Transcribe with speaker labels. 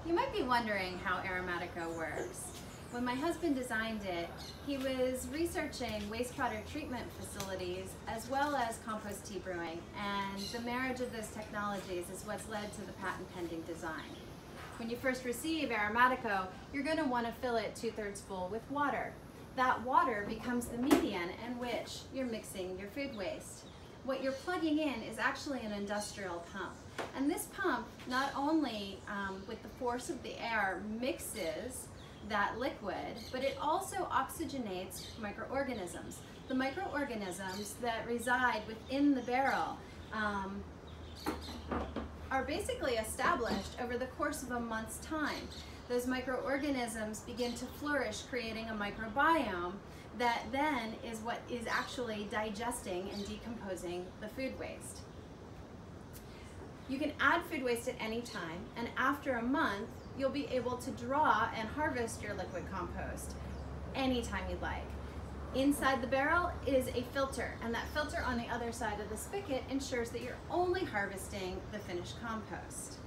Speaker 1: You might be wondering how AeromatiCo works. When my husband designed it, he was researching wastewater treatment facilities as well as compost tea brewing, and the marriage of those technologies is what's led to the patent pending design. When you first receive AeromatiCo, you're going to want to fill it 2/3 full with water. That water becomes the medium in which you're mixing your food waste. What you're plugging in is actually an industrial pump. And this pump, not only with the force of the air, mixes that liquid, but it also oxygenates microorganisms. The microorganisms that reside within the barrel are basically established over the course of a month's time. Those microorganisms begin to flourish, creating a microbiome that then is what is actually digesting and decomposing the food waste. You can add food waste at any time, and after a month, you'll be able to draw and harvest your liquid compost anytime you'd like. Inside the barrel is a filter, and that filter on the other side of the spigot ensures that you're only harvesting the finished compost.